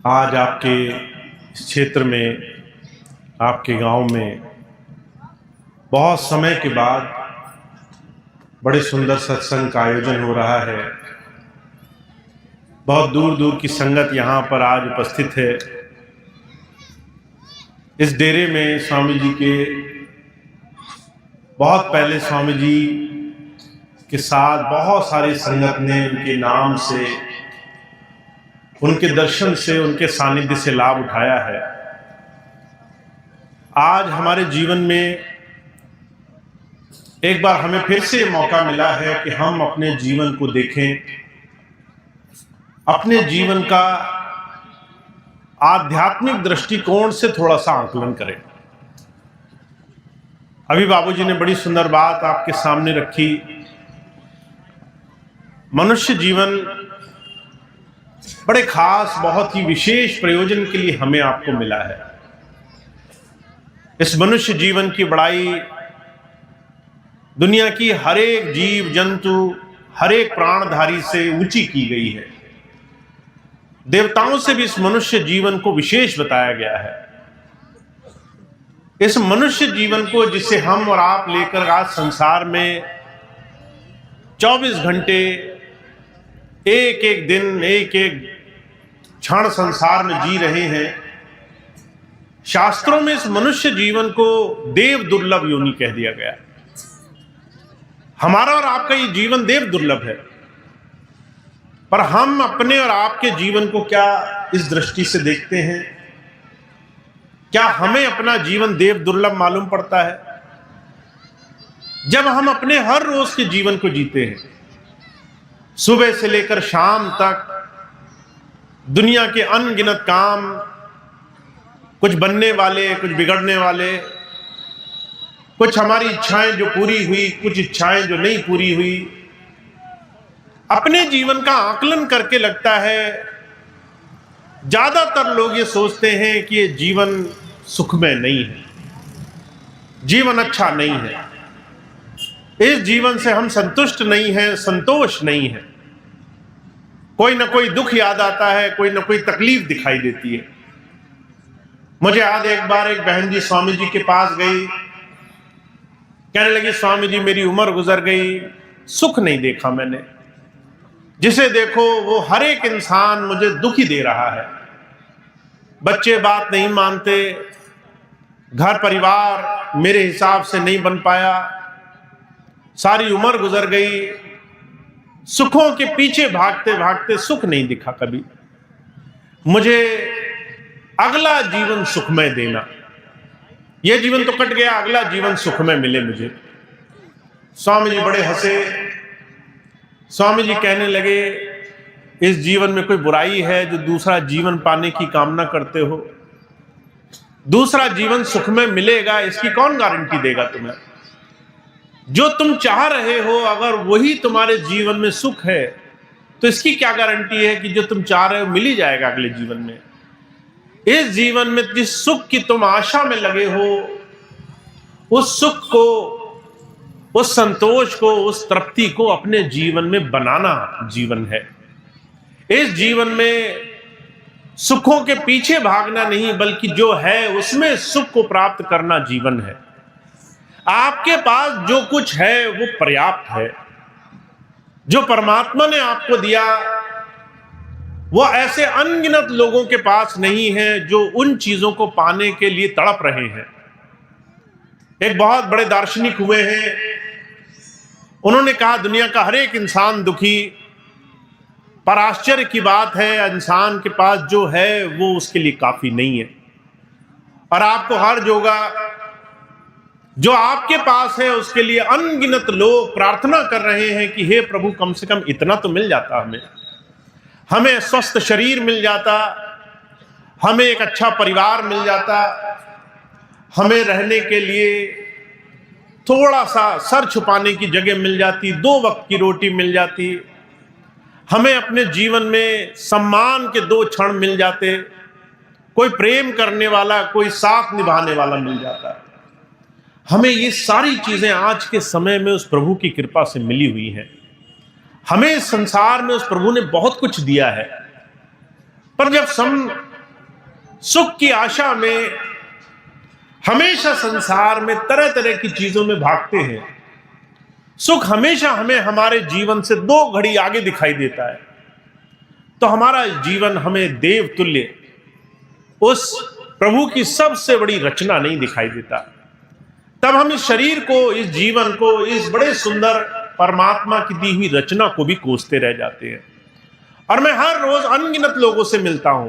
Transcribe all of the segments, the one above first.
आज आपके इस क्षेत्र में, आपके गांव में बहुत समय के बाद बड़े सुंदर सत्संग का आयोजन हो रहा है। बहुत दूर दूर की संगत यहाँ पर आज उपस्थित है। इस डेरे में स्वामी जी के बहुत पहले स्वामी जी के साथ बहुत सारी संगत ने उनके नाम से, उनके दर्शन से, उनके सानिध्य से लाभ उठाया है। आज हमारे जीवन में एक बार हमें फिर से मौका मिला है कि हम अपने जीवन को देखें, अपने जीवन का आध्यात्मिक दृष्टिकोण से थोड़ा सा आकलन करें। अभी बाबूजी ने बड़ी सुंदर बात आपके सामने रखी। मनुष्य जीवन बड़े खास, बहुत ही विशेष प्रयोजन के लिए हमें आपको मिला है। इस मनुष्य जीवन की बड़ाई दुनिया की हर एक जीव जंतु, हर एक प्राणधारी से ऊंची की गई है। देवताओं से भी इस मनुष्य जीवन को विशेष बताया गया है। इस मनुष्य जीवन को, जिसे हम और आप लेकर आज संसार में 24 घंटे, एक एक दिन, एक एक क्षण संसार में जी रहे हैं, शास्त्रों में इस मनुष्य जीवन को देव दुर्लभ योनि कह दिया गया। हमारा और आपका ये जीवन देव दुर्लभ है, पर हम अपने और आपके जीवन को क्या इस दृष्टि से देखते हैं? क्या हमें अपना जीवन देव दुर्लभ मालूम पड़ता है? जब हम अपने हर रोज के जीवन को जीते हैं, सुबह से लेकर शाम तक दुनिया के अनगिनत काम, कुछ बनने वाले, कुछ बिगड़ने वाले, कुछ हमारी इच्छाएं जो पूरी हुई, कुछ इच्छाएं जो नहीं पूरी हुई, अपने जीवन का आकलन करके लगता है ज्यादातर लोग ये सोचते हैं कि ये जीवन सुखमय नहीं है, जीवन अच्छा नहीं है, इस जीवन से हम संतुष्ट नहीं हैं, संतोष नहीं है। कोई ना कोई दुख याद आता है, कोई ना कोई तकलीफ दिखाई देती है। मुझे याद एक बार एक बहन जी स्वामी जी के पास गई, कहने लगी, स्वामी जी मेरी उम्र गुजर गई, सुख नहीं देखा मैंने। जिसे देखो वो हर एक इंसान मुझे दुख ही दे रहा है। बच्चे बात नहीं मानते, घर परिवार मेरे हिसाब से नहीं बन पाया, सारी उम्र गुजर गई, सुखों के पीछे भागते भागते सुख नहीं दिखा कभी। मुझे अगला जीवन सुखमय देना, यह जीवन तो कट गया, अगला जीवन सुखमय मिले मुझे। स्वामी जी बड़े हंसे। स्वामी जी कहने लगे, इस जीवन में कोई बुराई है जो दूसरा जीवन पाने की कामना करते हो? दूसरा जीवन सुखमय मिलेगा, इसकी कौन गारंटी देगा तुम्हें? जो तुम चाह रहे हो, अगर वही तुम्हारे जीवन में सुख है, तो इसकी क्या गारंटी है कि जो तुम चाह रहे हो मिल ही जाएगा अगले जीवन में? इस जीवन में जिस सुख की तुम आशा में लगे हो, उस सुख को, उस संतोष को, उस तृप्ति को अपने जीवन में बनाना जीवन है। इस जीवन में सुखों के पीछे भागना नहीं, बल्कि जो है उसमें सुख को प्राप्त करना जीवन है। आपके पास जो कुछ है वो पर्याप्त है। जो परमात्मा ने आपको दिया वो ऐसे अनगिनत लोगों के पास नहीं है जो उन चीजों को पाने के लिए तड़प रहे हैं। एक बहुत बड़े दार्शनिक हुए हैं, उन्होंने कहा दुनिया का हर एक इंसान दुखी, पर आश्चर्य की बात है इंसान के पास जो है वो उसके लिए काफी नहीं है। और आपको हर जो आपके पास है उसके लिए अनगिनत लोग प्रार्थना कर रहे हैं कि हे प्रभु, कम से कम इतना तो मिल जाता हमें स्वस्थ शरीर मिल जाता, हमें एक अच्छा परिवार मिल जाता, हमें रहने के लिए थोड़ा सा सर छुपाने की जगह मिल जाती, 2 वक्त की रोटी मिल जाती, हमें अपने जीवन में सम्मान के 2 क्षण मिल जाते, कोई प्रेम करने वाला, कोई साथ निभाने वाला मिल जाता। हमें ये सारी चीजें आज के समय में उस प्रभु की कृपा से मिली हुई हैं। हमें इस संसार में उस प्रभु ने बहुत कुछ दिया है, पर जब सुख की आशा में हमेशा संसार में तरह तरह की चीजों में भागते हैं। सुख हमेशा हमें हमारे जीवन से 2 घड़ी आगे दिखाई देता है, तो हमारा जीवन हमें देव तुल्य उस प्रभु की सबसे बड़ी रचना नहीं दिखाई देता। तब हम इस शरीर को, इस जीवन को, इस बड़े सुंदर परमात्मा की दी हुई रचना को भी कोसते रह जाते हैं। और मैं हर रोज अनगिनत लोगों से मिलता हूं।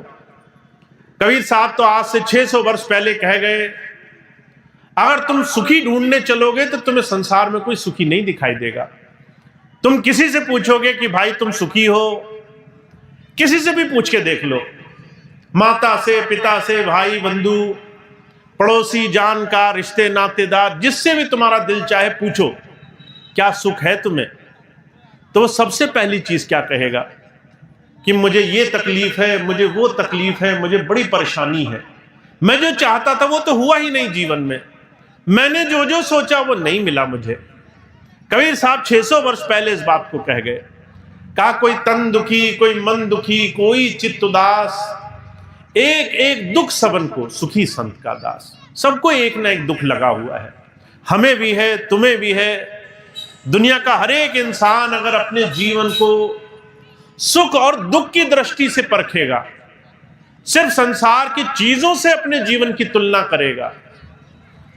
कबीर साहब तो आज से 600 वर्ष पहले कह गए, अगर तुम सुखी ढूंढने चलोगे तो तुम्हें संसार में कोई सुखी नहीं दिखाई देगा। तुम किसी से पूछोगे कि भाई तुम सुखी हो, किसी से भी पूछ के देख लो, माता से, पिता से, भाई बंधु, पड़ोसी, जानकार, रिश्ते नातेदार, जिससे भी तुम्हारा दिल चाहे पूछो क्या सुख है तुम्हें, तो वो सबसे पहली चीज क्या कहेगा कि मुझे ये तकलीफ है, मुझे वो तकलीफ है, मुझे बड़ी परेशानी है, मैं जो चाहता था वो तो हुआ ही नहीं जीवन में, मैंने जो जो सोचा वो नहीं मिला मुझे। कबीर साहब 600 वर्ष पहले इस बात को कह गए। कहा कोई तन दुखी, कोई मन दुखी, कोई चित्त उदास, एक एक दुख सबन को सुखी संत का दास। सबको एक ना एक दुख लगा हुआ है, हमें भी है, तुम्हें भी है। दुनिया का हर एक इंसान अगर अपने जीवन को सुख और दुख की दृष्टि से परखेगा, सिर्फ संसार की चीजों से अपने जीवन की तुलना करेगा।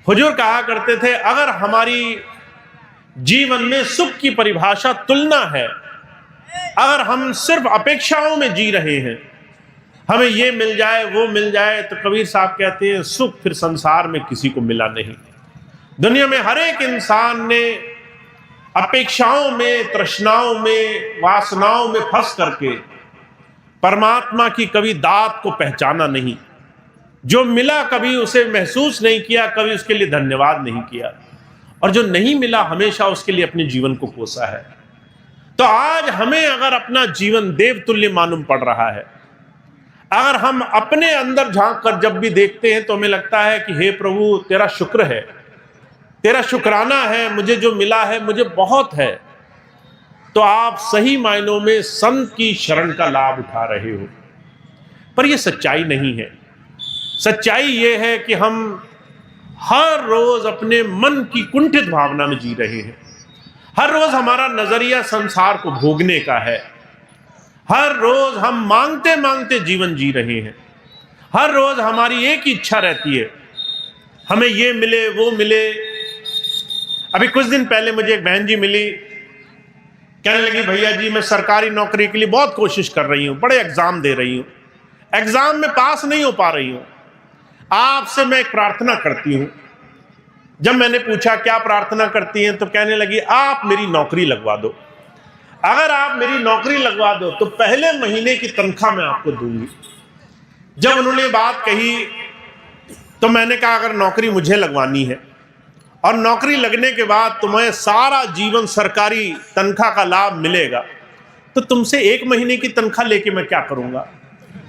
हुजूर कहा करते थे, अगर हमारी जीवन में सुख की परिभाषा तुलना है, अगर हम सिर्फ अपेक्षाओं में जी रहे हैं, हमें ये मिल जाए वो मिल जाए, तो कबीर साहब कहते हैं सुख फिर संसार में किसी को मिला नहीं। दुनिया में हर एक इंसान ने अपेक्षाओं में, तृष्णाओं में, वासनाओं में फंस करके परमात्मा की कभी दात को पहचाना नहीं। जो मिला कभी उसे महसूस नहीं किया, कभी उसके लिए धन्यवाद नहीं किया, और जो नहीं मिला हमेशा उसके लिए अपने जीवन को कोसा है। तो आज हमें अगर अपना जीवन देवतुल्य मालूम पड़ रहा है, अगर हम अपने अंदर झांक कर जब भी देखते हैं तो हमें लगता है कि हे प्रभु तेरा शुक्र है, तेरा शुक्राना है, मुझे जो मिला है मुझे बहुत है, तो आप सही मायनों में संत की शरण का लाभ उठा रहे हो। पर यह सच्चाई नहीं है। सच्चाई यह है कि हम हर रोज अपने मन की कुंठित भावना में जी रहे हैं। हर रोज हमारा नजरिया संसार को भोगने का है। हर रोज हम मांगते मांगते जीवन जी रहे हैं। हर रोज हमारी एक ही इच्छा रहती है, हमें ये मिले वो मिले। अभी कुछ दिन पहले मुझे एक बहन जी मिली, कहने लगी भैया जी मैं सरकारी नौकरी के लिए बहुत कोशिश कर रही हूँ, बड़े एग्जाम दे रही हूँ, एग्जाम में पास नहीं हो पा रही हूँ, आपसे मैं एक प्रार्थना करती हूँ। जब मैंने पूछा क्या प्रार्थना करती हैं, तो कहने लगी आप मेरी नौकरी लगवा दो, अगर आप मेरी नौकरी लगवा दो तो पहले महीने की तनख्वाह मैं आपको दूंगी। जब उन्होंने बात कही तो मैंने कहा अगर नौकरी मुझे लगवानी है और नौकरी लगने के बाद तुम्हें सारा जीवन सरकारी तनख्वाह का लाभ मिलेगा, तो तुमसे 1 महीने की तनख्वाह लेके मैं क्या करूंगा?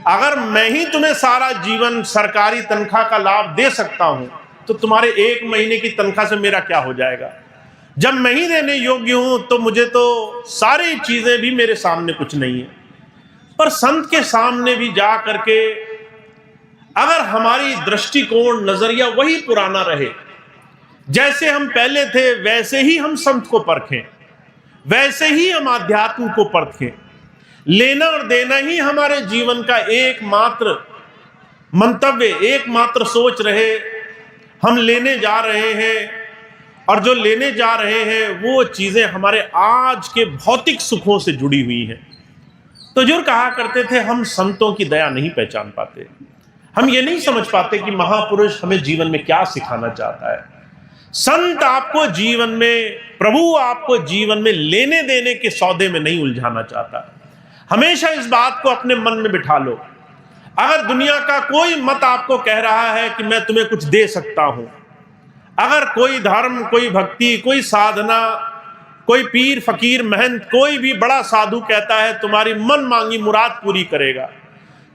अगर मैं ही तुम्हें सारा जीवन सरकारी तनख्वाह का लाभ दे सकता हूं, तो तुम्हारे 1 महीने की तनख्वाह से मेरा क्या हो जाएगा? जब मैं ही देने योग्य हूं तो मुझे तो सारी चीजें भी मेरे सामने कुछ नहीं है। पर संत के सामने भी जा करके अगर हमारी दृष्टिकोण, नजरिया वही पुराना रहे, जैसे हम पहले थे वैसे ही हम संत को परखें, वैसे ही हम आध्यात्म को परखें, लेना और देना ही हमारे जीवन का एकमात्र मंतव्य, एकमात्र सोच रहे। हम लेने जा रहे हैं और जो लेने जा रहे हैं वो चीजें हमारे आज के भौतिक सुखों से जुड़ी हुई हैं। तो जो कहा करते थे हम संतों की दया नहीं पहचान पाते, हम ये नहीं समझ पाते कि महापुरुष हमें जीवन में क्या सिखाना चाहता है। संत आपको जीवन में, प्रभु आपको जीवन में लेने देने के सौदे में नहीं उलझाना चाहता। हमेशा इस बात को अपने मन में बिठा लो, अगर दुनिया का कोई मत आपको कह रहा है कि मैं तुम्हें कुछ दे सकता हूं, अगर कोई धर्म, कोई भक्ति, कोई साधना, कोई पीर, फकीर, महंत, कोई भी बड़ा साधु कहता है तुम्हारी मन मांगी मुराद पूरी करेगा,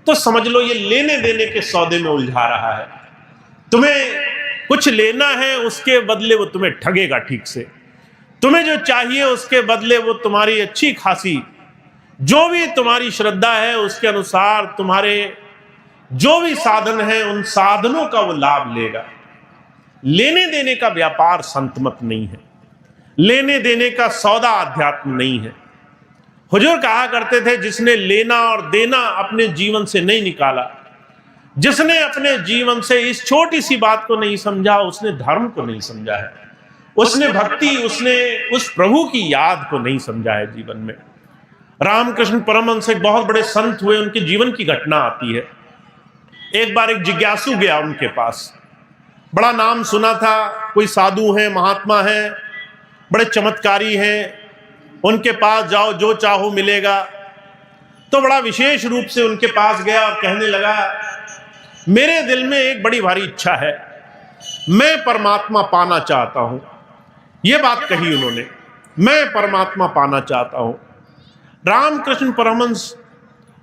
तो समझ लो ये लेने देने के सौदे में उलझा रहा है। तुम्हें कुछ लेना है, उसके बदले वो तुम्हें ठगेगा ठीक से। तुम्हें जो चाहिए उसके बदले वो तुम्हारी अच्छी खासी, जो भी तुम्हारी श्रद्धा है उसके अनुसार तुम्हारे जो भी साधन है उन साधनों का वो लाभ लेगा। लेने देने का व्यापार संत मत नहीं है, लेने देने का सौदा अध्यात्म नहीं है। हुजूर कहा करते थे, जिसने लेना और देना अपने जीवन से नहीं निकाला, जिसने अपने जीवन से इस छोटी सी बात को नहीं समझा, उसने धर्म को नहीं समझा है, उसने भक्ति, उसने उस प्रभु की याद को नहीं समझा है जीवन में। रामकृष्ण परमहंस एक बहुत बड़े संत हुए, उनके जीवन की घटना आती है। एक बार एक जिज्ञासु गया उनके पास, बड़ा नाम सुना था, कोई साधु है, महात्मा है, बड़े चमत्कारी हैं, उनके पास जाओ जो चाहो मिलेगा। तो बड़ा विशेष रूप से उनके पास गया और कहने लगा, मेरे दिल में एक बड़ी भारी इच्छा है, मैं परमात्मा पाना चाहता हूं। यह बात कही उन्होंने, मैं परमात्मा पाना चाहता हूं। रामकृष्ण परमहंस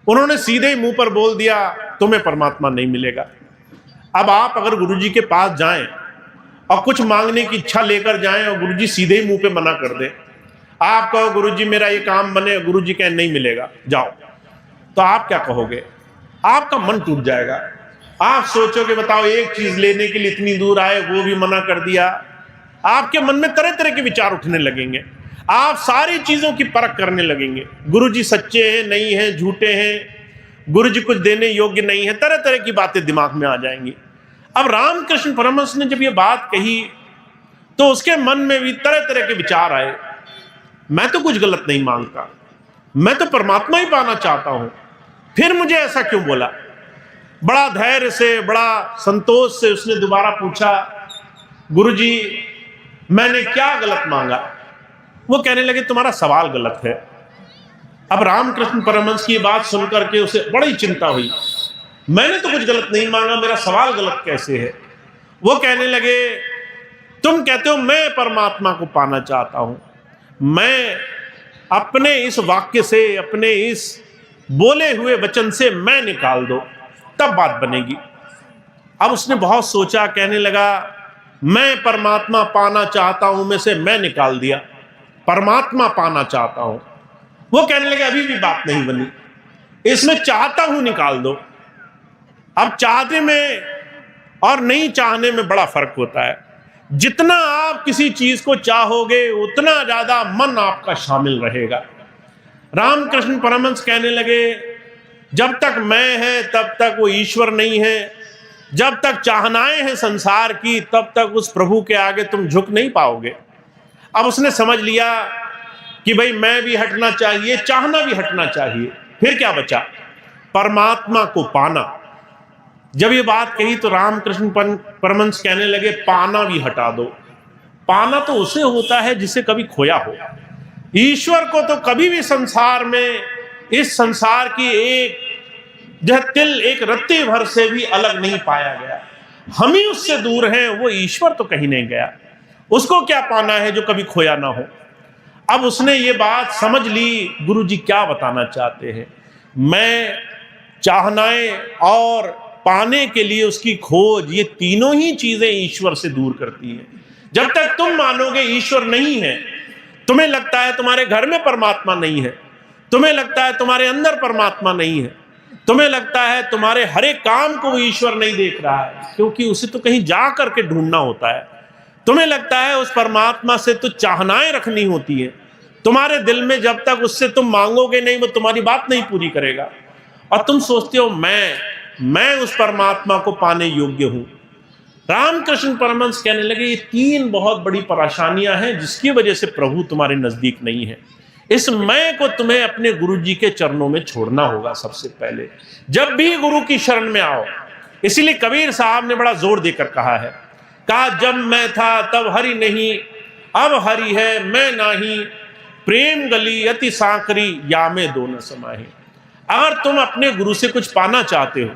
उन्होंने सीधे मुंह पर बोल दिया, तुम्हें परमात्मा नहीं मिलेगा। अब आप अगर गुरुजी के पास जाएं और कुछ मांगने की इच्छा लेकर जाएं और गुरुजी सीधे ही मुंह पे मना कर दे, आप कहो गुरुजी मेरा ये काम बने, गुरुजी कहे नहीं मिलेगा जाओ, तो आप क्या कहोगे? आपका मन टूट जाएगा। आप सोचोगे बताओ, एक चीज लेने के लिए इतनी दूर आए, वो भी मना कर दिया। आपके मन में तरह तरह के विचार उठने लगेंगे, आप सारी चीजों की परख करने लगेंगे, गुरुजी सच्चे हैं नहीं हैं, झूठे हैं, गुरुजी कुछ देने योग्य नहीं है, तरह तरह की बातें दिमाग में आ जाएंगी। अब रामकृष्ण परमहंस ने जब ये बात कही तो उसके मन में भी तरह तरह के विचार आए, मैं तो कुछ गलत नहीं मांगता, मैं तो परमात्मा ही पाना चाहता हूं, फिर मुझे ऐसा क्यों बोला? बड़ा धैर्य से, बड़ा संतोष से उसने दोबारा पूछा, गुरुजी मैंने क्या गलत मांगा? वो कहने लगे तुम्हारा सवाल गलत है। अब रामकृष्ण परमहंस की बात सुनकर के उसे बड़ी चिंता हुई, मैंने तो कुछ गलत नहीं मांगा, मेरा सवाल गलत कैसे है? वो कहने लगे, तुम कहते हो मैं परमात्मा को पाना चाहता हूं, मैं अपने इस वाक्य से, अपने इस बोले हुए वचन से मैं निकाल दो, तब बात बनेगी। अब उसने बहुत सोचा, कहने लगा मैं परमात्मा पाना चाहता हूं में से मैं निकाल दिया, परमात्मा पाना चाहता हूं। वो कहने लगे अभी भी बात नहीं बनी, इसमें चाहता हूं निकाल दो। अब चाहते में और नहीं चाहने में बड़ा फर्क होता है। जितना आप किसी चीज को चाहोगे उतना ज्यादा मन आपका शामिल रहेगा। रामकृष्ण परमहंस कहने लगे, जब तक मैं है तब तक वो ईश्वर नहीं है, जब तक चाहनाएं हैं संसार की तब तक उस प्रभु के आगे तुम झुक नहीं पाओगे। अब उसने समझ लिया कि भाई मैं भी हटना चाहिए, चाहना भी हटना चाहिए, फिर क्या बचा? परमात्मा को पाना। जब ये बात कही तो रामकृष्ण परमहंस कहने लगे, पाना भी हटा दो। पाना तो उसे होता है जिसे कभी खोया हो। ईश्वर को तो कभी भी संसार में, इस संसार की एक जो तिल, एक रत्ती भर से भी अलग नहीं पाया गया। हम ही उससे दूर हैं, वो ईश्वर तो कहीं नहीं गया। उसको क्या पाना है जो कभी खोया ना हो? अब उसने ये बात समझ ली, गुरुजी क्या बताना चाहते हैं। मैं चाहनाएं और पाने के लिए उसकी खोज, ये तीनों ही चीजें ईश्वर से दूर करती हैं। जब तक तुम मानोगे ईश्वर नहीं है, तुम्हें लगता है तुम्हारे घर में परमात्मा नहीं है, तुम्हें लगता है तुम्हारे अंदर परमात्मा नहीं है, तुम्हें लगता है तुम्हारे हर एक काम को वो ईश्वर नहीं देख रहा है, क्योंकि उसे तो कहीं जा करके ढूंढना होता है। तुम्हें लगता है उस परमात्मा से तो चाहनाएं रखनी होती है तुम्हारे दिल में, जब तक उससे तुम मांगोगे नहीं वो तुम्हारी बात नहीं पूरी करेगा। और तुम सोचते हो मैं उस परमात्मा को पाने योग्य हूं। रामकृष्ण परमहंस कहने लगे, ये तीन बहुत बड़ी परेशानियां हैं जिसकी वजह से प्रभु तुम्हारे नजदीक नहीं है। इस मैं को तुम्हें अपने गुरु जी के चरणों में छोड़ना होगा सबसे पहले, जब भी गुरु की शरण में आओ। इसीलिए कबीर साहब ने बड़ा जोर देकर कहा है, कहा जब मैं था तब हरि नहीं, अब हरि है मैं नाही, प्रेम गली अति सांकरी या में दो न समाही। अगर तुम अपने गुरु से कुछ पाना चाहते हो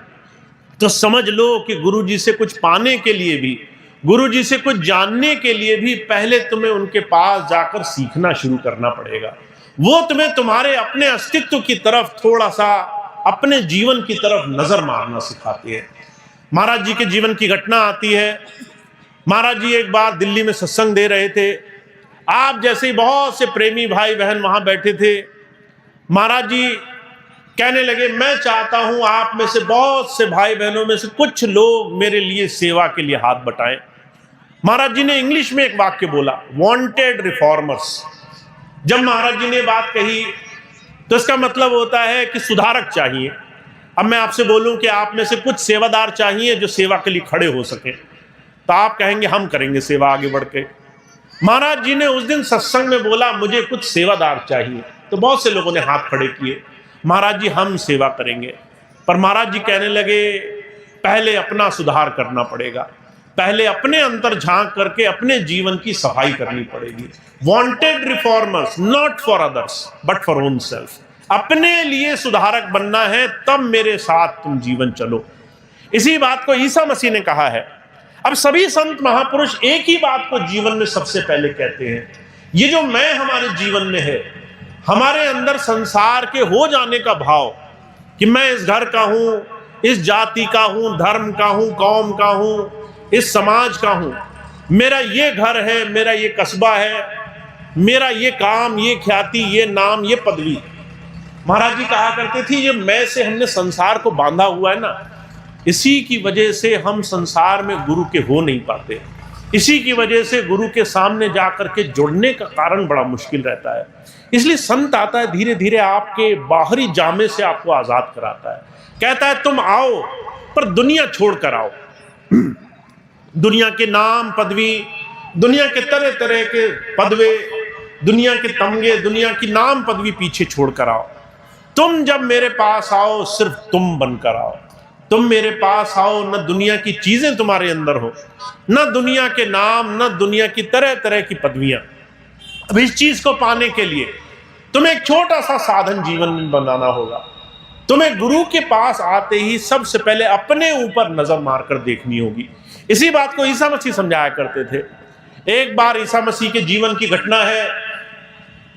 तो समझ लो कि गुरु जी से कुछ पाने के लिए भी, गुरु जी से कुछ जानने के लिए भी पहले तुम्हें उनके पास जाकर सीखना शुरू करना पड़ेगा। वो तुम्हें तुम्हारे अपने अस्तित्व की तरफ थोड़ा सा, अपने जीवन की तरफ नजर मारना सिखाती है। महाराज जी के जीवन की घटना आती है। महाराज जी एक बार दिल्ली में सत्संग दे रहे थे। आप जैसे ही बहुत से प्रेमी भाई बहन वहां बैठे थे। महाराज जी कहने लगे, मैं चाहता हूं आप में से बहुत से भाई बहनों में से कुछ लोग मेरे लिए सेवा के लिए हाथ बटाएं। महाराज जी ने इंग्लिश में एक वाक्य बोला, वांटेड रिफॉर्मर्स। जब महाराज जी ने बात कही तो इसका मतलब होता है कि सुधारक चाहिए। अब मैं आपसे बोलूं कि आप में से कुछ सेवादार चाहिए जो सेवा के लिए खड़े हो सके, तो आप कहेंगे हम करेंगे सेवा आगे बढ़ के। महाराज जी ने उस दिन सत्संग में बोला, मुझे कुछ सेवादार चाहिए, तो बहुत से लोगों ने हाथ खड़े किए, महाराज जी हम सेवा करेंगे। पर महाराज जी कहने लगे, पहले अपना सुधार करना पड़ेगा, पहले अपने अंदर झांक करके अपने जीवन की सफाई करनी पड़ेगी। Wanted reformers not for others but for own self. अपने लिए सुधारक बनना है, तब मेरे साथ तुम जीवन चलो। इसी बात को ईसा मसीह ने कहा है। अब सभी संत महापुरुष एक ही बात को जीवन में सबसे पहले कहते हैं, ये जो मैं हमारे जीवन में है, हमारे अंदर संसार के हो जाने का भाव कि मैं इस घर का हूं, इस जाति का हूं, धर्म का हूं, कौम का हूं, इस समाज का हूं, मेरा ये घर है, मेरा ये कस्बा है, मेरा ये काम, ये ख्याति, ये नाम, ये पदवी। महाराज जी कहा करते थे, ये मैं से हमने संसार को बांधा हुआ है ना, इसी की वजह से हम संसार में गुरु के हो नहीं पाते। इसी की वजह से गुरु के सामने जाकर के जुड़ने का कारण बड़ा मुश्किल रहता है। इसलिए संत आता है, धीरे धीरे आपके बाहरी जामे से आपको आजाद कराता है, कहता है तुम आओ पर दुनिया छोड़ कर आओ। दुनिया के नाम पदवी, दुनिया के तरह तरह के पदवे, दुनिया के तमगे, दुनिया की नाम पदवी पीछे छोड़ कर आओ। तुम जब मेरे पास आओ सिर्फ तुम बनकर आओ। तुम मेरे पास आओ, न दुनिया की चीजें तुम्हारे अंदर हो, न दुनिया के नाम, न दुनिया की तरह तरह की पदवियां। अब इस चीज को पाने के लिए तुम्हें एक छोटा सा साधन जीवन में बनाना होगा। तुम्हें गुरु के पास आते ही सबसे पहले अपने ऊपर नजर मारकर देखनी होगी। इसी बात को ईसा मसीह समझाया करते थे। एक बार ईसा मसीह के जीवन की घटना है,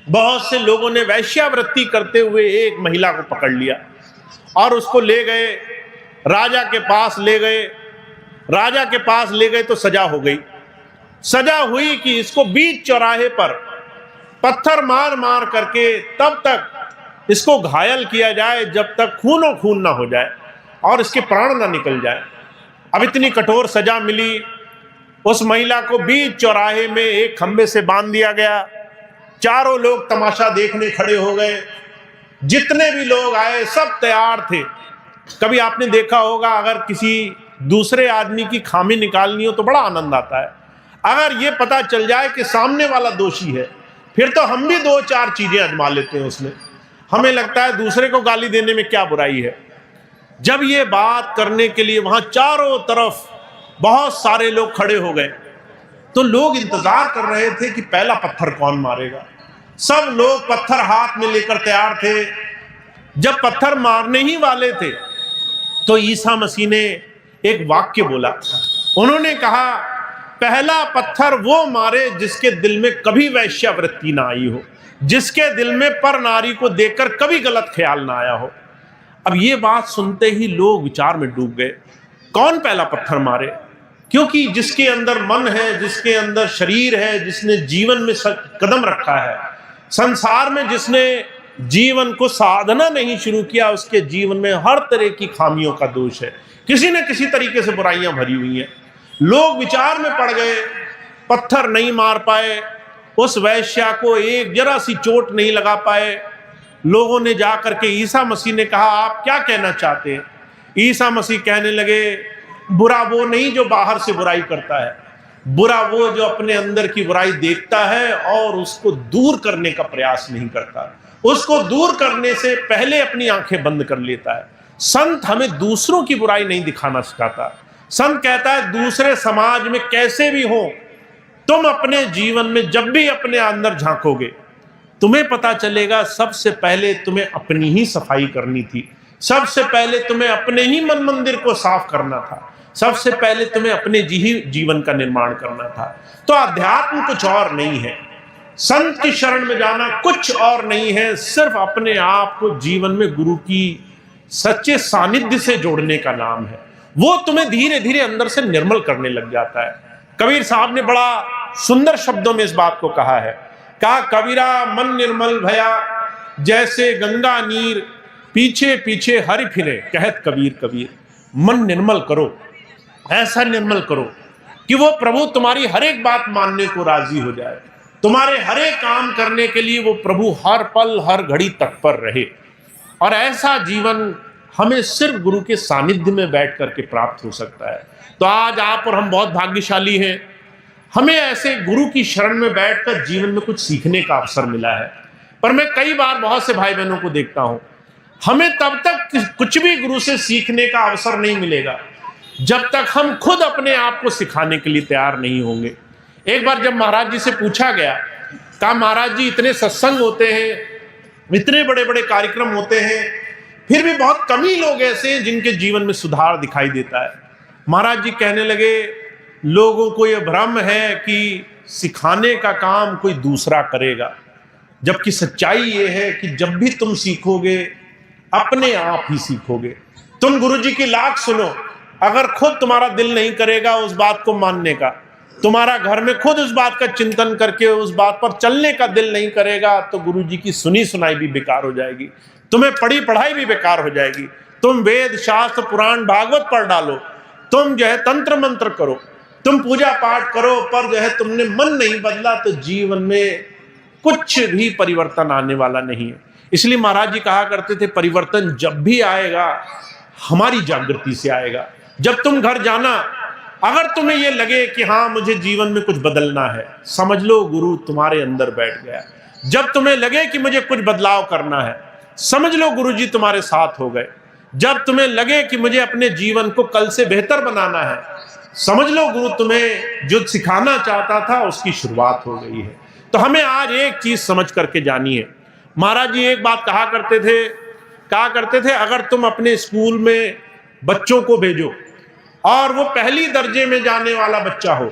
बहुत से लोगों ने वैश्यावृत्ति करते हुए एक महिला को पकड़ लिया और उसको ले गए, राजा के पास ले गए। राजा के पास ले गए तो सजा हो गई। सजा हुई कि इसको बीच चौराहे पर पत्थर मार मार करके तब तक इसको घायल किया जाए जब तक खूनो खून ना हो जाए और इसके प्राण ना निकल जाए। अब इतनी कठोर सजा मिली। उस महिला को बीच चौराहे में एक खंबे से बांध दिया गया। चारों लोग तमाशा देखने खड़े हो गए। जितने भी लोग आए सब तैयार थे। कभी आपने देखा होगा, अगर किसी दूसरे आदमी की खामी निकालनी हो तो बड़ा आनंद आता है। अगर ये पता चल जाए कि सामने वाला दोषी है, फिर तो हम भी दो चार चीजें आजमा लेते हैं उसमें। हमें लगता है दूसरे को गाली देने में क्या बुराई है। जब ये बात करने के लिए वहां चारों तरफ बहुत सारे लोग खड़े हो गए तो लोग इंतजार कर रहे थे कि पहला पत्थर कौन मारेगा। सब लोग पत्थर हाथ में लेकर तैयार थे। जब पत्थर मारने ही वाले थे तो ईसा मसीह ने एक वाक्य बोला। उन्होंने कहा, पहला पत्थर वो मारे जिसके दिल में कभी वैश्यावृत्ति ना आई हो, जिसके दिल में पर नारी को देखकर कभी गलत ख्याल ना आया हो। अब ये बात सुनते ही लोग विचार में डूब गए, कौन पहला पत्थर मारे। क्योंकि जिसके अंदर मन है, जिसके अंदर शरीर है, जिसने जीवन में कदम रखा है, संसार में जिसने जीवन को साधना नहीं शुरू किया, उसके जीवन में हर तरह की खामियों का दोष है। किसी न किसी तरीके से बुराइयां भरी हुई हैं। लोग विचार में पड़ गए, पत्थर नहीं मार पाए, उस वैश्या को एक जरा सी चोट नहीं लगा पाए। लोगों ने जाकर के ईसा मसीह ने कहा, आप क्या कहना चाहते हैं। ईसा मसीह कहने लगे, बुरा वो नहीं जो बाहर से बुराई करता है, बुरा वो जो अपने अंदर की बुराई देखता है और उसको दूर करने का प्रयास नहीं करता, उसको दूर करने से पहले अपनी आंखें बंद कर लेता है। संत हमें दूसरों की बुराई नहीं दिखाना सिखाता। संत कहता है, दूसरे समाज में कैसे भी हो, तुम अपने जीवन में जब भी अपने अंदर झांकोगे, तुम्हें पता चलेगा सबसे पहले तुम्हें अपनी ही सफाई करनी थी। सबसे पहले तुम्हें अपने ही मन मंदिर को साफ करना था। सबसे पहले तुम्हें अपने जीवन का निर्माण करना था। तो अध्यात्म कुछ और नहीं है, संत की शरण में जाना कुछ और नहीं है, सिर्फ अपने आप को जीवन में गुरु की सच्चे सानिध्य से जोड़ने का नाम है। वो तुम्हें धीरे धीरे अंदर से निर्मल करने लग जाता है। कबीर साहब ने बड़ा सुंदर शब्दों में इस बात को कहा है, कहा, कबीरा मन निर्मल भया जैसे गंगा नीर, पीछे पीछे हरि फिरे कहत कबीर कबीर। मन निर्मल करो, ऐसा निर्मल करो कि वो प्रभु तुम्हारी हर एक बात मानने को राजी हो जाए, तुम्हारे हर एक काम करने के लिए वो प्रभु हर पल हर घड़ी तत्पर रहे। और ऐसा जीवन हमें सिर्फ गुरु के सानिध्य में बैठ करके प्राप्त हो सकता है। तो आज आप और हम बहुत भाग्यशाली हैं, हमें ऐसे गुरु की शरण में बैठकर जीवन में कुछ सीखने का अवसर मिला है। पर मैं कई बार बहुत से भाई बहनों को देखता हूं, हमें तब तक कुछ भी गुरु से सीखने का अवसर नहीं मिलेगा जब तक हम खुद अपने आप को सिखाने के लिए तैयार नहीं होंगे। एक बार जब महाराज जी से पूछा गया, कहा महाराज जी इतने सत्संग होते हैं, इतने बड़े बड़े कार्यक्रम होते हैं, फिर भी बहुत कम ही लोग ऐसे हैं जिनके जीवन में सुधार दिखाई देता है। महाराज जी कहने लगे, लोगों को यह भ्रम है कि सिखाने का काम कोई दूसरा करेगा, जबकि सच्चाई यह है कि जब भी तुम सीखोगे अपने आप ही सीखोगे। तुम गुरुजी की लाख सुनो, अगर खुद तुम्हारा दिल नहीं करेगा उस बात को मानने का, तुम्हारा घर में खुद उस बात का चिंतन करके उस बात पर चलने का दिल नहीं करेगा, तो गुरुजी की सुनी सुनाई भी बेकार हो जाएगी, तुम्हें पढ़ी पढ़ाई भी बेकार हो जाएगी। तुम वेद शास्त्र पुराण भागवत पढ़ डालो, तुम जो है तंत्र मंत्र करो, तुम पूजा पाठ करो, पर जो है तुमने मन नहीं बदला तो जीवन में कुछ भी परिवर्तन आने वाला नहीं है। इसलिए महाराज जी कहा करते थे, परिवर्तन जब भी आएगा हमारी जागृति से आएगा। जब तुम घर जाना, अगर तुम्हें यह लगे कि हाँ मुझे जीवन में कुछ बदलना है, समझ लो गुरु तुम्हारे अंदर बैठ गया। जब तुम्हें लगे कि मुझे कुछ बदलाव करना है, समझ लो गुरु जी तुम्हारे साथ हो गए। जब तुम्हें लगे कि मुझे अपने जीवन को कल से बेहतर बनाना है, समझ लो गुरु तुम्हें जो सिखाना चाहता था उसकी शुरुआत हो गई है। तो हमें आज एक चीज समझ करके जानी है। महाराज जी एक बात कहा करते थे, अगर तुम अपने स्कूल में बच्चों को भेजो और वो पहली दर्जे में जाने वाला बच्चा हो,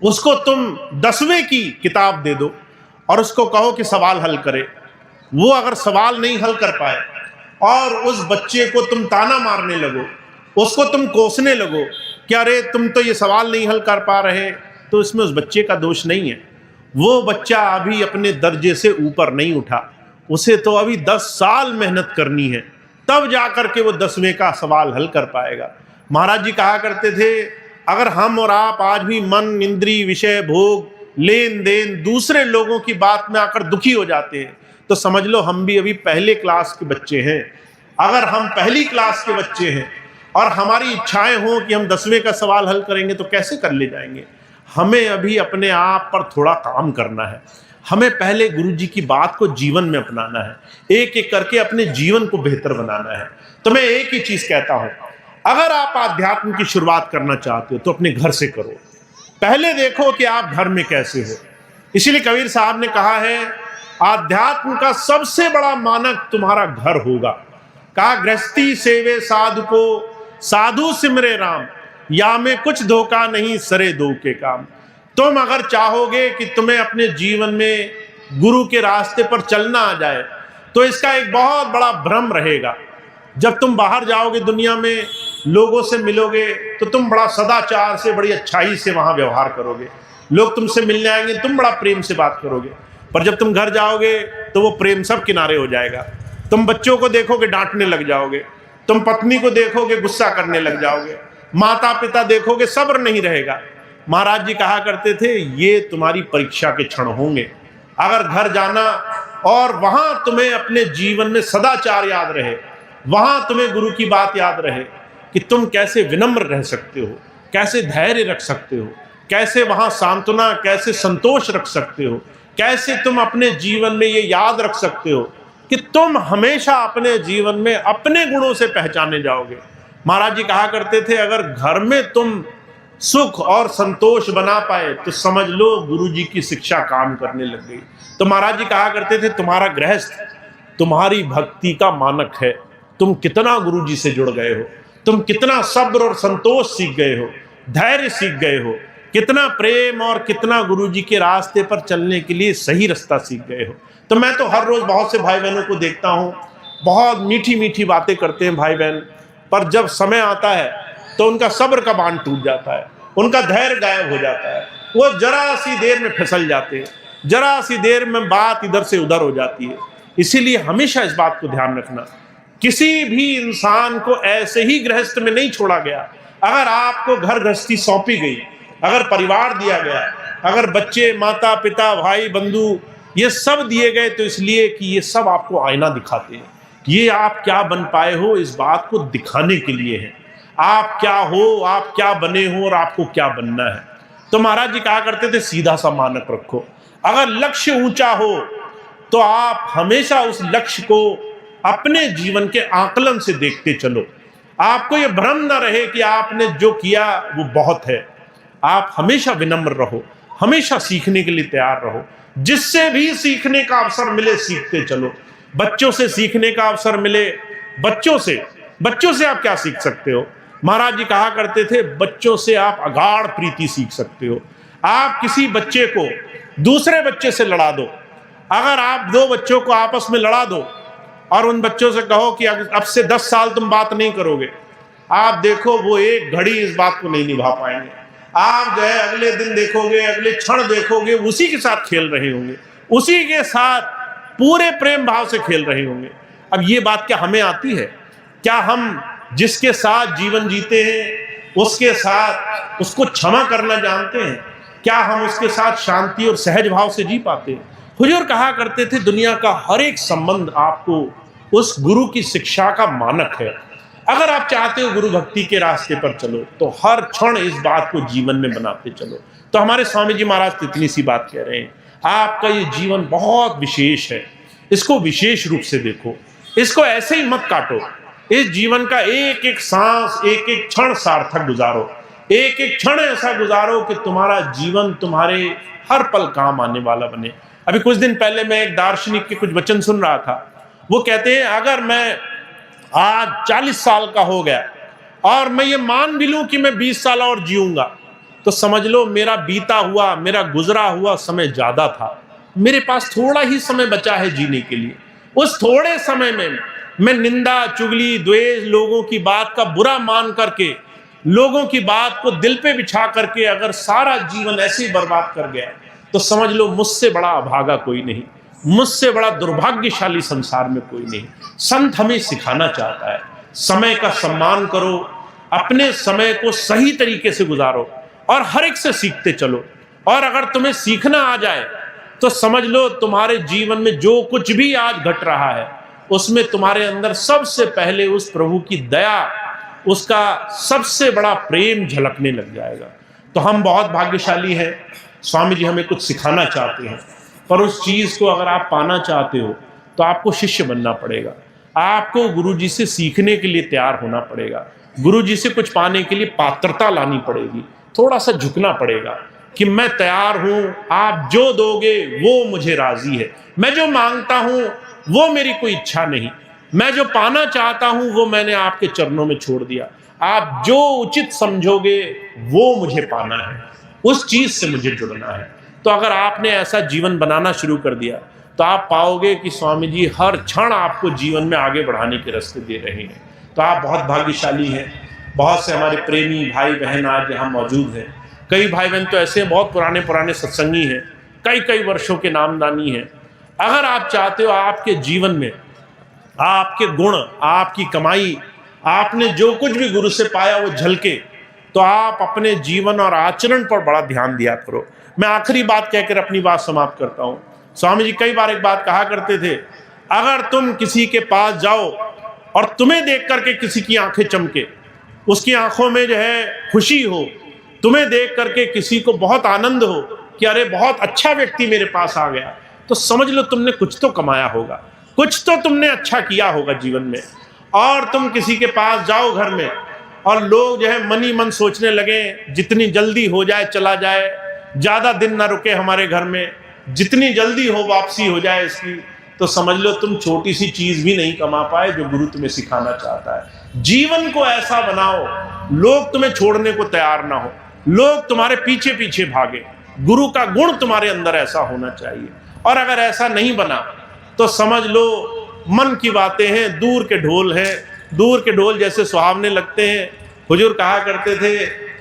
उसको तुम 10वें की किताब दे दो और उसको कहो कि सवाल हल करे। वो अगर सवाल नहीं हल कर पाए और उस बच्चे को तुम ताना मारने लगो, उसको तुम कोसने लगो कि अरे तुम तो ये सवाल नहीं हल कर पा रहे, तो इसमें उस बच्चे का दोष नहीं है। वो बच्चा अभी अपने दर्जे से ऊपर नहीं उठा, उसे तो अभी 10 साल मेहनत करनी है, तब जाकर के वो 10वें का सवाल हल कर पाएगा। महाराज जी कहा करते थे, अगर हम और आप आज भी मन इंद्री विषय भोग लेन देन दूसरे लोगों की बात में आकर दुखी हो जाते हैं, तो समझ लो हम भी अभी पहले क्लास के बच्चे हैं। अगर हम पहली क्लास के बच्चे हैं और हमारी इच्छाएं हों कि हम 10वें का सवाल हल करेंगे, तो कैसे कर ले जाएंगे। हमें अभी अपने आप पर थोड़ा काम करना है। हमें पहले गुरुजी की बात को जीवन में अपनाना है, एक एक करके अपने जीवन को बेहतर बनाना है। तो मैं एक ही चीज कहता हूं, अगर आप आध्यात्म की शुरुआत करना चाहते हो तो अपने घर से करो। पहले देखो कि आप घर में कैसे हो। इसीलिए कबीर साहब ने कहा है, आध्यात्म का सबसे बड़ा मानक तुम्हारा घर होगा। कहा, गृहस्थी सेवे साधु को साधु सिमरे राम, या में कुछ धोखा नहीं सरे दो के काम। तुम अगर चाहोगे कि तुम्हें अपने जीवन में गुरु के रास्ते पर चलना आ जाए, तो इसका एक बहुत बड़ा भ्रम रहेगा। जब तुम बाहर जाओगे, दुनिया में लोगों से मिलोगे, तो तुम बड़ा सदाचार से, बड़ी अच्छाई से वहां व्यवहार करोगे। लोग तुमसे मिलने आएंगे, तुम बड़ा प्रेम से बात करोगे। पर जब तुम घर जाओगे तो वो प्रेम सब किनारे हो जाएगा। तुम बच्चों को देखोगे, डांटने लग जाओगे। तुम पत्नी को देखोगे, गुस्सा करने लग जाओगे। माता पिता देखोगे, सब्र नहीं रहेगा। महाराज जी कहा करते थे, ये तुम्हारी परीक्षा के क्षण होंगे। अगर घर जाना और वहां तुम्हें अपने जीवन में सदाचार याद रहे, वहां तुम्हें गुरु की बात याद रहे कि तुम कैसे विनम्र रह सकते हो, कैसे धैर्य रख सकते हो, कैसे वहां सांत्वना, कैसे संतोष रख सकते हो, कैसे तुम अपने जीवन में ये याद रख सकते हो कि तुम हमेशा अपने जीवन में अपने गुणों से पहचाने जाओगे। महाराज जी कहा करते थे, अगर घर में तुम सुख और संतोष बना पाए तो समझ लो गुरु जी की शिक्षा काम करने लग गई। तो महाराज जी कहा करते थे, तुम्हारा गृहस्थ तुम्हारी भक्ति का मानक है। तुम कितना गुरु जी से जुड़ गए हो, तुम कितना सब्र और संतोष सीख गए हो, धैर्य सीख गए हो, कितना प्रेम और कितना गुरु जी के रास्ते पर चलने के लिए सही रास्ता सीख गए हो। तो मैं तो हर रोज बहुत से भाई बहनों को देखता हूँ, बहुत मीठी मीठी बातें करते हैं भाई बहन, पर जब समय आता है तो उनका सब्र का बांध टूट जाता है, उनका धैर्य गायब हो जाता है। वो जरा सी देर में फिसल जाते हैं, जरा सी देर में बात इधर से उधर हो जाती है। इसीलिए हमेशा इस बात को ध्यान रखना किसी भी इंसान को ऐसे ही गृहस्थ में नहीं छोड़ा गया। अगर आपको घर गृहस्थी सौंपी गई, अगर परिवार दिया गया, अगर बच्चे, माता पिता, भाई बंधु ये सब दिए गए, तो इसलिए कि ये सब आपको आईना दिखाते हैं। ये आप क्या बन पाए हो, इस बात को दिखाने के लिए है। आप क्या हो, आप क्या बने हो और आपको क्या बनना है। तो महाराज जी कहा करते थे सीधा सा मानक रखो। अगर लक्ष्य ऊंचा हो तो आप हमेशा उस लक्ष्य को अपने जीवन के आकलन से देखते चलो। आपको ये भ्रम न रहे कि आपने जो किया वो बहुत है। आप हमेशा विनम्र रहो, हमेशा सीखने के लिए तैयार रहो। जिससे भी सीखने का अवसर मिले सीखते चलो। बच्चों से सीखने का अवसर मिले, बच्चों से आप क्या सीख सकते हो? महाराज जी कहा करते थे बच्चों से आप अगाढ़ प्रीति सीख सकते हो। आप किसी बच्चे को दूसरे बच्चे से लड़ा दो। अगर आप दो बच्चों को आपस में लड़ा दो और उन बच्चों से कहो कि अब से 10 साल तुम बात नहीं करोगे, आप देखो वो एक घड़ी इस बात को नहीं निभा पाएंगे। आप जो है अगले दिन देखोगे, अगले क्षण देखोगे उसी के साथ खेल रहे होंगे, उसी के साथ पूरे प्रेम भाव से खेल रहे होंगे। अब ये बात क्या हमें आती है? क्या हम जिसके साथ जीवन जीते हैं उसके साथ उसको क्षमा करना जानते हैं? क्या हम उसके साथ शांति और सहज भाव से जी पाते हैं? हुजूर कहा करते थे दुनिया का हर एक संबंध आपको उस गुरु की शिक्षा का मानक है। अगर आप चाहते हो गुरु भक्ति के रास्ते पर चलो तो हर क्षण इस बात को जीवन में बनाते चलो। तो हमारे स्वामी जी महाराज तो इतनी सी बात कह रहे हैं, आपका ये जीवन बहुत विशेष है, इसको विशेष रूप से देखो, इसको ऐसे ही मत काटो। इस जीवन का एक एक सांस, एक एक क्षण सार्थक गुजारो। एक एक क्षण ऐसा गुजारो कि तुम्हारा जीवन तुम्हारे हर पल काम आने वाला बने। अभी कुछ दिन पहले मैं एक दार्शनिक के कुछ वचन सुन रहा था। वो कहते हैं अगर मैं आज 40 साल का हो गया और मैं ये मान भी लूं कि मैं 20 साल और जीऊंगा, तो समझ लो मेरा बीता हुआ, मेरा गुजरा हुआ समय ज्यादा था। मेरे पास थोड़ा ही समय बचा है जीने के लिए। उस थोड़े समय में मैं निंदा, चुगली, द्वेष, लोगों की बात का बुरा मान करके, लोगों की बात को दिल पे बिछा करके अगर सारा जीवन ऐसे ही बर्बाद कर गया, तो समझ लो मुझसे बड़ा अभागा कोई नहीं, मुझसे बड़ा दुर्भाग्यशाली संसार में कोई नहीं। संत हमें सिखाना चाहता है समय का सम्मान करो, अपने समय को सही तरीके से गुजारो और हर एक से सीखते चलो। और अगर तुम्हें सीखना आ जाए तो समझ लो तुम्हारे जीवन में जो कुछ भी आज घट रहा है उसमें तुम्हारे अंदर सबसे पहले उस प्रभु की दया, उसका सबसे बड़ा प्रेम झलकने लग जाएगा। तो हम बहुत भाग्यशाली हैं। स्वामी जी हमें कुछ सिखाना चाहते हैं, पर उस चीज को अगर आप पाना चाहते हो तो आपको शिष्य बनना पड़ेगा। आपको गुरु जी से सीखने के लिए तैयार होना पड़ेगा। गुरु जी से कुछ पाने के लिए पात्रता लानी पड़ेगी, थोड़ा सा झुकना पड़ेगा कि मैं तैयार हूं, आप जो दोगे वो मुझे राजी है। मैं जो मांगता हूं वो मेरी कोई इच्छा नहीं, मैं जो पाना चाहता हूं वो मैंने आपके चरणों में छोड़ दिया। आप जो उचित समझोगे वो मुझे पाना है, उस चीज से मुझे जुड़ना है। तो अगर आपने ऐसा जीवन बनाना शुरू कर दिया तो आप पाओगे कि स्वामी जी हर क्षण आपको जीवन में आगे बढ़ाने के रास्ते दे रहे हैं। तो आप बहुत भाग्यशाली हैं। बहुत से हमारे प्रेमी भाई बहन आज यहाँ मौजूद हैं। कई भाई बहन तो ऐसे बहुत पुराने सत्संगी हैं, कई वर्षों के नामदानी हैं। अगर आप चाहते हो आपके जीवन में आपके गुण, आपकी कमाई, आपने जो कुछ भी गुरु से पाया वो झलके, तो आप अपने जीवन और आचरण पर बड़ा ध्यान दिया करो। मैं आखिरी बात कहकर अपनी बात समाप्त करता हूँ। स्वामी जी कई बार एक बात कहा करते थे, अगर तुम किसी के पास जाओ और तुम्हें देख करके किसी की आंखें चमके, उसकी आंखों में जो है खुशी हो, तुम्हें देख करके किसी को बहुत आनंद हो कि अरे बहुत अच्छा व्यक्ति मेरे पास आ गया, तो समझ लो तुमने कुछ तो कमाया होगा, कुछ तो तुमने अच्छा किया होगा जीवन में। और तुम किसी के पास जाओ घर में और लोग जो है मन ही मन सोचने लगे जितनी जल्दी हो जाए चला जाए, ज्यादा दिन ना रुके हमारे घर में, जितनी जल्दी हो वापसी हो जाए इसकी, तो समझ लो तुम छोटी सी चीज भी नहीं कमा पाए जो गुरु तुम्हें सिखाना चाहता है। जीवन को ऐसा बनाओ लोग तुम्हें छोड़ने को तैयार ना हो, लोग तुम्हारे पीछे पीछे भागे। गुरु का गुण तुम्हारे अंदर ऐसा होना चाहिए। और अगर ऐसा नहीं बना तो समझ लो मन की बातें हैं, दूर के ढोल हैं, दूर के ढोल जैसे सुहावने लगते हैं। हुजूर कहा करते थे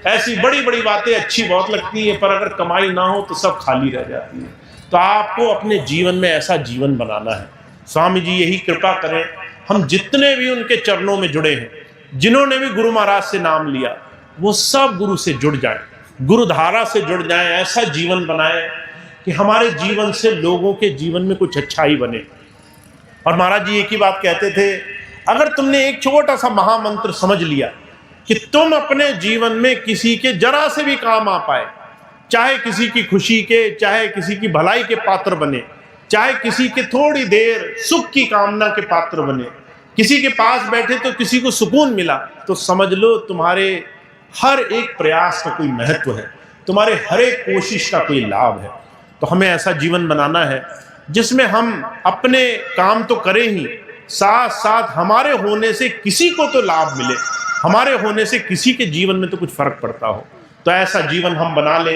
ऐसी बड़ी बड़ी बातें अच्छी बहुत लगती है, पर अगर कमाई ना हो तो सब खाली रह जाती है। तो आपको अपने जीवन में ऐसा जीवन बनाना है। स्वामी जी यही कृपा करें हम जितने भी उनके चरणों में जुड़े हैं, जिन्होंने भी गुरु महाराज से नाम लिया, वो सब गुरु से जुड़ जाएं, गुरु धारा से जुड़ जाएं, ऐसा जीवन बनाएं कि हमारे जीवन से लोगों के जीवन में कुछ अच्छाई बने। और महाराज जी एक ही बात कहते थे, अगर तुमने एक छोटा सा महामंत्र समझ लिया कि तुम अपने जीवन में किसी के जरा से भी काम आ पाए, चाहे किसी की खुशी के, चाहे किसी की भलाई के पात्र बने, चाहे किसी के थोड़ी देर सुख की कामना के पात्र बने, किसी के पास बैठे तो किसी को सुकून मिला, तो समझ लो तुम्हारे हर एक प्रयास का कोई महत्व है, तुम्हारे हर एक कोशिश का कोई लाभ है। तो हमें ऐसा जीवन बनाना है जिसमें हम अपने काम तो करें ही, साथ साथ हमारे होने से किसी को तो लाभ मिले, हमारे होने से किसी के जीवन में तो कुछ फर्क पड़ता हो। तो ऐसा जीवन हम बना लें,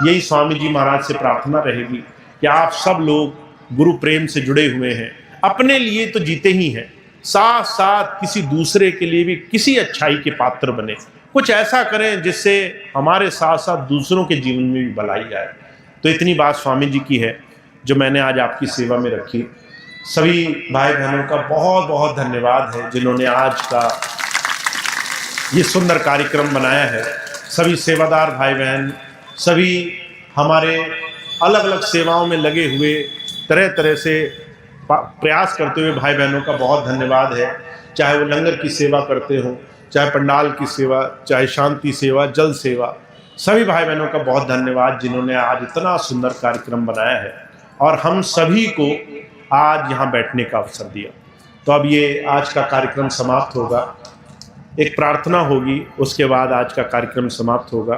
यही स्वामी जी महाराज से प्रार्थना रहेगी कि आप सब लोग गुरु प्रेम से जुड़े हुए हैं, अपने लिए तो जीते ही हैं, साथ साथ किसी दूसरे के लिए भी किसी अच्छाई के पात्र बने, कुछ ऐसा करें जिससे हमारे साथ साथ दूसरों के जीवन में भी भलाई आए। तो इतनी बात स्वामी जी की है जो मैंने आज आपकी सेवा में रखी। सभी भाई बहनों का बहुत बहुत धन्यवाद है जिन्होंने आज का ये सुंदर कार्यक्रम बनाया है। सभी सेवादार भाई बहन, सभी हमारे अलग अलग सेवाओं में लगे हुए, तरह तरह से प्रयास करते हुए भाई बहनों का बहुत धन्यवाद है। चाहे वो लंगर की सेवा करते हों, चाहे पंडाल की सेवा, चाहे शांति सेवा, जल सेवा, सभी भाई बहनों का बहुत धन्यवाद जिन्होंने आज इतना सुंदर कार्यक्रम बनाया है और हम सभी को आज यहाँ बैठने का अवसर दिया। तो अब ये आज का कार्यक्रम समाप्त होगा, एक प्रार्थना होगी, उसके बाद आज का कार्यक्रम समाप्त होगा।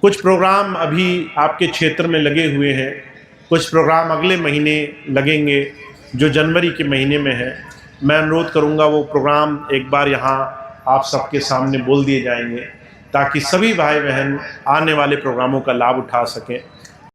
कुछ प्रोग्राम अभी आपके क्षेत्र में लगे हुए हैं, कुछ प्रोग्राम अगले महीने लगेंगे जो जनवरी के महीने में है। मैं अनुरोध करूंगा वो प्रोग्राम एक बार यहाँ आप सबके सामने बोल दिए जाएंगे ताकि सभी भाई बहन आने वाले प्रोग्रामों का लाभ उठा सकें।